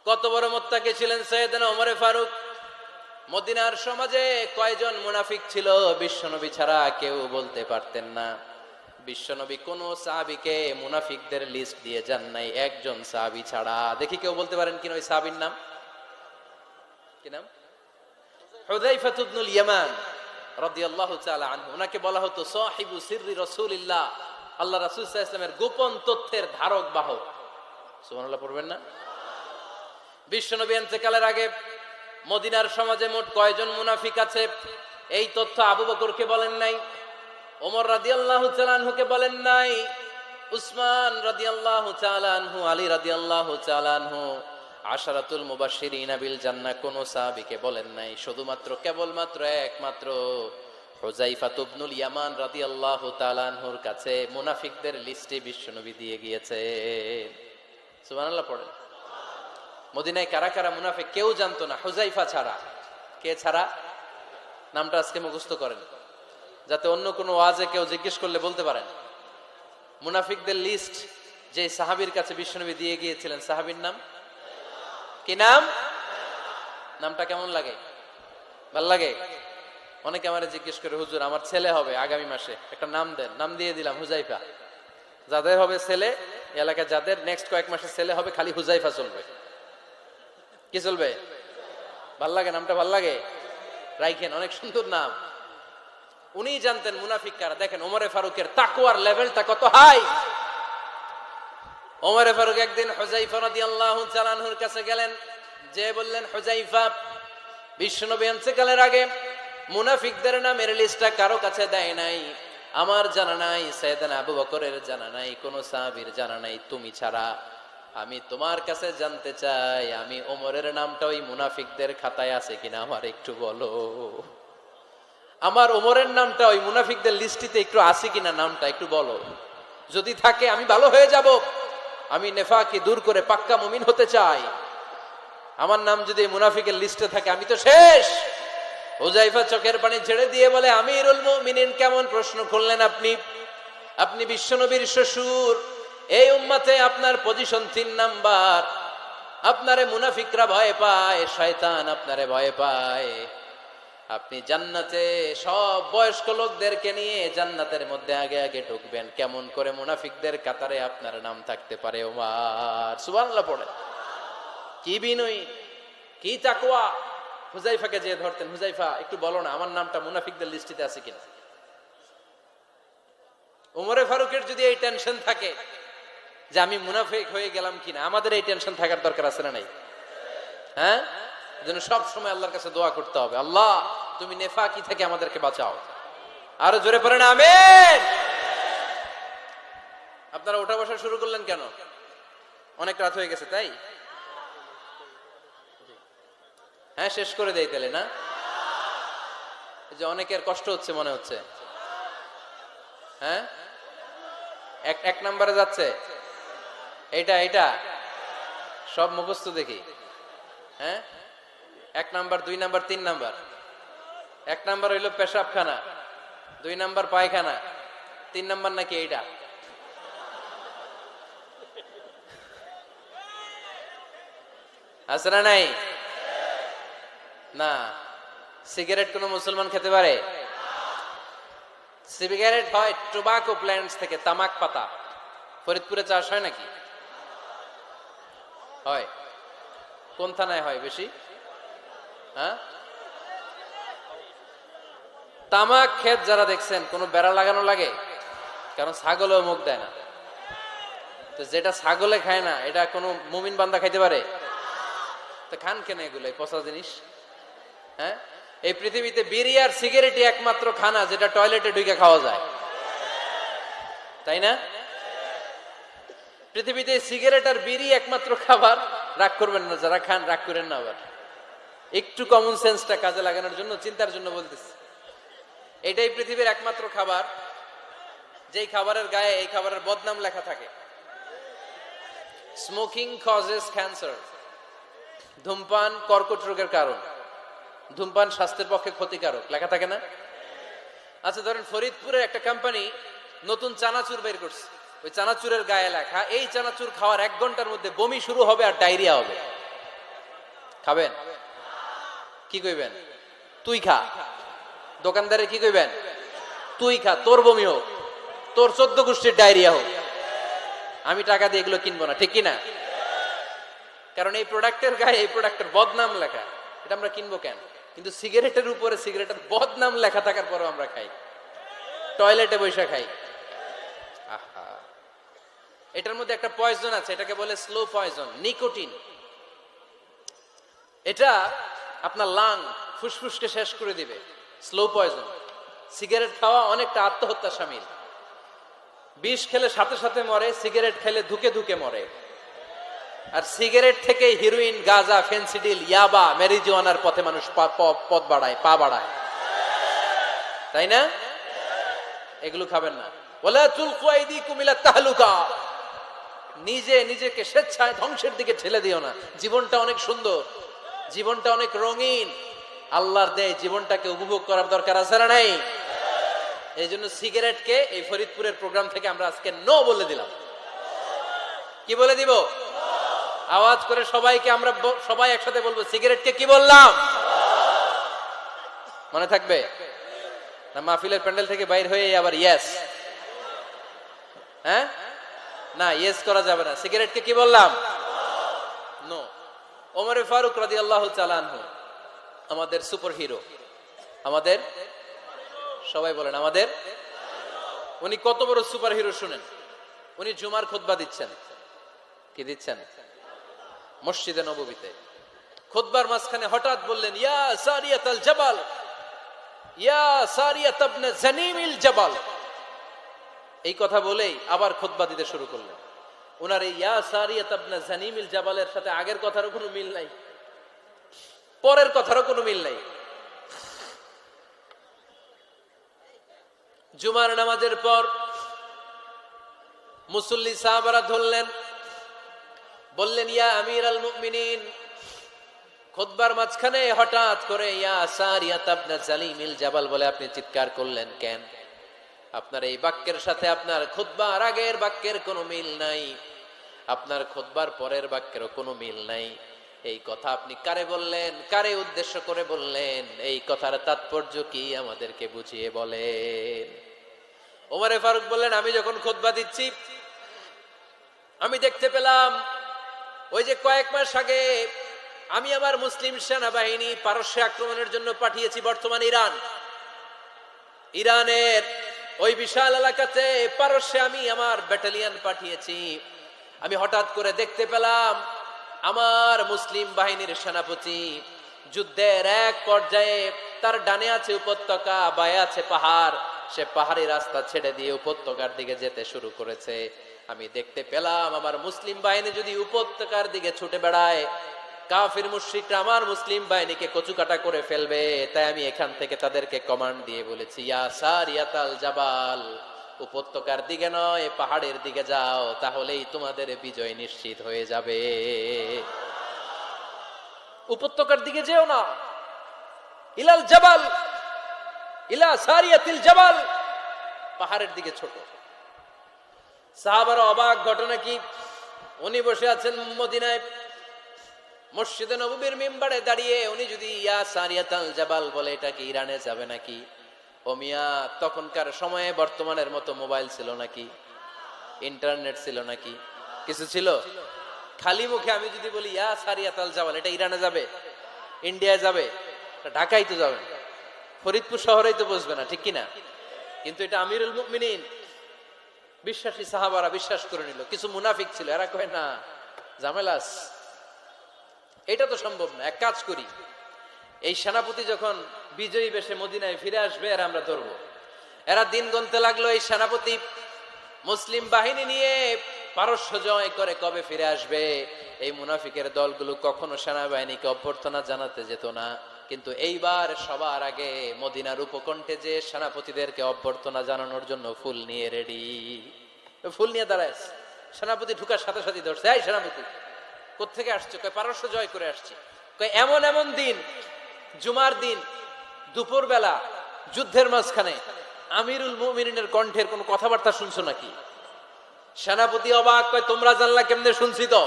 কত বড় মুত্তাকি ছিলেন সাইয়েদনা ওমর ফারুক। মদিনার সমাজে কয়জন মুনাফিক ছিল বিশ্বনবী ছাড়া কেউ বলতে পারতেন না। বিশ্বনবী কোন সাহাবীকে মুনাফিকদের লিস্ট দিয়ে যান নাই, একজন সাহাবী ছাড়া। দেখি কেউ বলতে পারেন কিনা ওই সাহাবীর নাম কি? নাম হুযায়ফা ইবনুল ইয়ামান রাদিয়াল্লাহু তাআলা আনহু। ওনাকে বলা হতো সাহিবু সিররি রাসূলিল্লাহ, আল্লাহ রাসূল সাল্লাল্লাহু আলাইহি ওয়াসাল্লামের গোপন তথ্যের ধারক বাহক। সুবহানাল্লাহ পড়বেন না? বিশ্বনবী ইন্তেকালের আগে মদিনার সমাজে মোট কয়জন মুনাফিক আছে এই তথ্য আবু বকরকে বলেন নাই, ওমর রাদিয়াল্লাহু তাআলা আনহুকে বলেন নাই, উসমান রাদিয়াল্লাহু তাআলা আনহু, আলী রাদিয়াল্লাহু তাআলা আনহু, আশারাতুল মুবাশশিরিনা বিল জান্নাহ কোন সাহাবীকে বলেন নাই। শুধুমাত্র কেবলমাত্র একমাত্র হুযায়ফা ইবনুল ইয়ামান রাদিয়াল্লাহু তাআলা আনহুর কাছে মুনাফিকদের লিস্টে বিশ্বনবী দিয়ে গিয়েছেন। সুবহানাল্লাহ পড়েন। মদিনায় কারা কারা মুনাফিক কেউ জানতো না হুযায়ফা ছাড়া। কে ছাড়া? নামটা আজকে মুখস্থ করেন, যাতে অন্য কোনো ওয়াজে কেউ জিজ্ঞেস করলে বলতে পারেন। মুনাফিকদের লিস্ট যে সাহাবীর কাছে বিশ্বনবী দিয়ে গিয়েছিলেন, সাহাবীর নাম কি? নাম নামটা কেমন লাগে? ভাল লাগে? অনেকে আমারে জিজ্ঞেস করে, হুজুর আমার ছেলে হবে আগামী মাসে, একটা নাম দেন। নাম দিয়ে দিলাম হুযায়ফা। যাদের হবে ছেলে, এলাকায় যাদের নেক্সট কয়েক মাসে ছেলে হবে, খালি হুযায়ফা চলবে। কি চলবে? ভাল লাগে? নামটা ভাল লাগে? রাইখেন, অনেক সুন্দর নাম। উনি জানতেন মুনাফিক কারা। দেখেন ওমরে ফারুকের তাকওয়ার লেভেলটা কত হাই। ওমরে ফারুক একদিন হুযায়ফা রাদিয়াল্লাহু তাআলা আনহুর কাছে গেলেন, যে বললেন, হুযায়ফা, বিশ্বনবী ইন্তেকালের আগে মুনাফিকদের নামের লিস্টটা কারো কাছে দেয় নাই, আমার জানা নাই, সাইয়েদনা আবু বকরের জানা নাই, কোন সাহাবীর জানা নাই, তুমি ছাড়া। আমি তোমার কাছে জানতে চাই, আমি ওমরের নামটা ওই মুনাফিকদের খাতায় আছে কিনা আমার একটু বলো। আমার ওমরের নামটা ওই মুনাফিকদের লিস্টিতে একটু আছে কিনা, নামটা একটু বলো। যদি থাকে আমি ভালো হয়ে যাব, আমি নেফাকি দূর করে পাক্কা মুমিন হতে চাই। আমার নাম যদি মুনাফিকের লিস্টে থাকে আমি তো শেষ। হুযায়ফা চোখের পানি ছেড়ে দিয়ে বলে, আমিরুল মুমিনিন, কেমন প্রশ্ন করলেন আপনি? আপনি বিশ্বনবীর শ্বশুর, এই উম্মতে আপনার পজিশন 3 নাম্বার। আপনারে মুনাফিকরা ভয় পায়, শয়তান আপনারে ভয় পায়। আপনি জান্নাতে সব বয়স্ক লোকদেরকে নিয়ে জান্নাতের মধ্যে আগে আগে ঢুকবেন, কেমন করে মুনাফিকদের কাতারে আপনার নাম থাকতে পারে ওমর? সুবহানাল্লাহ পড়ে। কি বিনয়ী, কি তাকওয়া। হুযায়ফাকে যে ধরতেন, হুযায়ফা একটু বলো না আমার নামটা মুনাফিকদের লিস্টিতে আছে কিনা। ওমরে ফারুকের যদি এই টেনশন থাকে যে আমি মুনাফিক হয়ে গেলাম কিনা, আমাদের এই টেনশন থাকার দরকার আছে না নাই? হ্যাঁ, যেন সব সময় আল্লাহর কাছে দোয়া করতে হবে, আল্লাহ তুমি নেফাকি থেকে আমাদেরকে বাঁচাও। আরো জোরে পড়েন আমিন। আপনারা ওঠা বসা শুরু করলেন কেন? অনেক রাত হয়ে গেছে তাই? হ্যাঁ, শেষ করে দেই তাহলে না? যে অনেকের কষ্ট হচ্ছে মনে হচ্ছে। হ্যাঁ, এক নম্বরে যাচ্ছে এইটা সব মুখস্থ দেখি। হ্যাঁ, 1 নাম্বার, 2 নাম্বার, 3 নাম্বার। 1 নাম্বার হইল পেশাবখানা, 2 নাম্বার পায়খানা, 3 নাম্বার নাকি এইটা? আছে না নাই? না। সিগারেট কোন মুসলমান খেতে পারে? সিগারেট হয় টোবাকো প্ল্যান্টস থেকে, তামাক পাতা। ফরিদপুরে চাষ হয় নাকি? হয়। কোন থানায় হয় বেশি? হ্যাঁ, তামাক ক্ষেত যারা দেখছেন, কোন বেড়া লাগানো লাগে? কারণ ছাগলেও মুখ দেয় না। তো যেটা ছাগলে খায় না, এটা কোনো মুমিন বান্দা খাইতে পারে? তো খান কেন এগুলো, পচা জিনিস? হ্যাঁ, এই পৃথিবীতে বিড়ি আর সিগারেটই একমাত্র খানা যেটা টয়লেটে ঢুকে খাওয়া যায়, তাই না? পৃথিবীতে সিগারেট আর বিড়ি একমাত্র খাবার। রাগ করবেন না, যারা খান রাগ করেন না। আবার একটু কমন সেন্সটা কাজে লাগানোর জন্য, চিন্তার জন্য বলতেছি। এটাই পৃথিবীর একমাত্র খাবার যেই খাবারের গায়ে এই খাবারের বদনাম লেখা থাকে, স্মোকিং কজেস ক্যান্সার। ধূমপান কর্কট রোগের কারণ, ধূমপান স্বাস্থ্যের পক্ষে ক্ষতিকারক, লেখা থাকে না? আচ্ছা ধরেন ফরিদপুরের একটা কোম্পানি নতুন চানাচুর বের করছে, ওই চানাচুরের গায়ে লেখা এই চানাচুর খাওয়ার 1 ঘন্টার মধ্যে বমি শুরু হবে আর ডায়রিয়া হবে। খাবেন? কি কইবেন? তুই খা। দোকানদারে কি কইবেন? তুই খা, তোর বমি হোক, তোর 14 গোষ্ঠীর ডায়রিয়া হোক, আমি টাকা দিয়ে এগুলো কিনবো না, ঠিক কিনা? কারণ এই প্রোডাক্টের গায়ে এই প্রোডাক্টের বদনাম লেখা, এটা আমরা কিনবো কেন? কিন্তু সিগারেটের উপরে সিগারেটের বদনাম লেখা থাকার পরও আমরা খাই, টয়লেটে বসে খাই। আহা, এটার মধ্যে একটা পয়জন আছে, এটাকে বলে স্লো পয়জন, নিকোটিন। এটা আপনার লাং, ফুসফুসকে শেষ করে দিবে, স্লো পয়জন। সিগারেট খাওয়া অনেকটা আত্মহত্যা শামিল। বিষ খেলে সাথে সাথে মরে, সিগারেট খেলে ধুকে ধুকে মরে। আর সিগারেট থেকে হিরোইন, গাঁজা, ফেন্সিডিল, ইয়াবা, ম্যারিজুয়ানার পথে মানুষ পথ বাড়ায়, পা বাড়ায়, তাই না? এগুলো খাবেন না। ওয়ালা তুলকু আইদিকুম ইলা তাহলুকা, নিজে নিজেকে স্বেচ্ছায় ধ্বংসের দিকে ঠেলে দিও না। জীবনটা অনেক সুন্দর, জীবনটা অনেক রঙিন, আল্লাহর দেয় জীবনটাকে উপভোগ করার দরকার আছে না নাই? এই জন্য সিগারেটকে এই ফরিদপুরের প্রোগ্রাম থেকে আমরা আজকে নো বলে দিলাম। কি বলে দিব? আওয়াজ করে সবাইকে আমরা সবাই একসাথে বলবো, সিগারেটকে কি বললাম? মনে থাকবে না? মাহফিলের প্যান্ডেল থেকে বাইর হয়ে আবার ইয়েস, হ্যাঁ না, ইয়েস করা যাবে না। সিগারেটকে কি বললাম? নো। ওমরে ফারুক রাদিয়াল্লাহু তাআলা আনহু আমাদের সুপার হিরো, আমাদের সবাই বলেন আমাদের। উনি কত বড় সুপার হিরো শুনেন। উনি জুমার খুতবা দিচ্ছেন। কি দিচ্ছেন? মসজিদে নববীতে। খুতবার মাঝখানে হঠাৎ বললেন, ইয়া সারিয়াতাল জাবাল, ইয়া সারিয়াত ইবনে জানিমিল জাবাল। এই কথা বলেই আবার খুতবা দিতে শুরু করলেন। ওনার এই ইয়া সারিয়াত ইবনে জানিমিল জাবালের সাথে আগের কথারও কোনো মিল নাই, পরের কথারও কোনো মিল নাই। জুমার নামাজের পর মুসল্লি সাহাবারা ধরলেন, বললেন, ইয়া আমির আল মুমিনিন, খুতবার মাঝখানে হঠাৎ করে ইয়া সারিয়াত ইবনে জালিমিল জাবাল বলে আপনি চিৎকার করলেন কেন? আপনার এই বাক্যের সাথে আপনার খুতবার আগের বাক্যের কোনো মিল নাই, আপনার খুতবার পরের বাক্যেরও কোনো মিল নাই। এই কথা আপনি কারে বললেন? কারে উদ্দেশ্য করে বললেন? এই কথার তাৎপর্য কি আমাদেরকে বুঝিয়ে বলেন। ওমরে ফারুক বললেন, আমি যখন খুতবা দিচ্ছি আমি দেখতে পেলাম ওই যে কয়েক মাস আগে আমি আমার মুসলিম সেনাবাহিনী পারস্যে আক্রমণের জন্য পাঠিয়েছি, বর্তমান ইরান, ইরানের ওই বিশাল এলাকাতে পারস্যে আমি আমার ব্যাটালিয়ন পাঠিয়েছি। আমি হঠাৎ করে দেখতে পেলাম আমার মুসলিম বাহিনীর সেনাপতি যুদ্ধের এক পর্যায়ে তার ডানে আছে উপত্যকা, বায়ে আছে পাহাড়, সে পাহাড়ি রাস্তা ছেড়ে দিয়ে উপত্যকার দিকে যেতে শুরু করেছে। আমি দেখতে পেলাম আমার মুসলিম বাহিনী যদি উপত্যকার দিকে ছুটে বেড়ায়, কাফির মুশরিকরা আমার মুসলিম বাহিনীকে কচুকাটা করে ফেলবে। তাই আমি এখান থেকে তাদেরকে কমান্ড দিয়ে বলেছি, ইয়া সারিয়াতাল জাবাল, উপত্যকার দিকে নয় পাহাড়ের দিকে যাও, তাহলেই তোমাদের বিজয় নিশ্চিত হয়ে যাবে। উপত্যকার দিকে যেও না, ইলাল জাবাল, ইলা সারিয়াতিল জাবাল, পাহাড়ের দিকে ছোট। সাহাবারা অবাক, ঘটনা কি? উনি বসে আছেন মদিনায় মসজিদে নববীর মিম্বারে দাঁড়িয়ে, উনি যদি ইয়া সারিয়াতাল জাবাল বলে, এটা কি ইরানে যাবে নাকি? ও মিয়া, তখনকার সময়ে বর্তমানের মতো মোবাইল ছিল নাকি? ইন্টারনেট ছিল নাকি? কিছু ছিল? খালি মুখে আমি যদি বলি ইয়া সারিয়াতাল জাবাল, এটা ইরানে যাবে? ইন্ডিয়ায় যাবে? ঢাকায় তো যাবে, ফরিদপুর শহরেই তো বসবে না, ঠিক কিনা? কিন্তু এটা আমিরুল মুমিনিন, বিশ্বাসী সাহাবারা বিশ্বাস করে নিল। কিছু মুনাফিক ছিল, এরা কয় না, ঝামেলাস, এটা তো সম্ভব না। এক কাজ করি, এই সেনাপতি যখন বিজয়ী বেশে মদিনায় ফিরে আসবে, এরা আমরা ধরবো। এরা দিন গুনতে লাগলো, এই সেনাপতি মুসলিম বাহিনী নিয়ে পারস্য জয় করে কবে ফিরে আসবে। এই মুনাফিকের দলগুলো কখনো সেনাবাহিনীকে অভ্যর্থনা জানাতে যেত না, কিন্তু এইবার সবার আগে মদিনার উপকণ্ঠে যে সেনাপতিদেরকে অভ্যর্থনা জানানোর জন্য ফুল নিয়ে রেডি, ফুল নিয়ে দাঁড়ায়। সেনাপতি ঢুকার সাথে সাথে ধরছে, এই সেনাপতি কোত্থেকে আসছে? কয় পারস্য জয় করে আসছে। কয় এমন এমন দিন, জুমার দিন দুপুর বেলা যুদ্ধের মাঝখানে আমিরুল মুমিনিনের কণ্ঠের কোন কথাবার্তা শুনছো নাকি? সেনাপতি অবাক, কয় তোমরা জানলা কেমনে? শুনছি তো।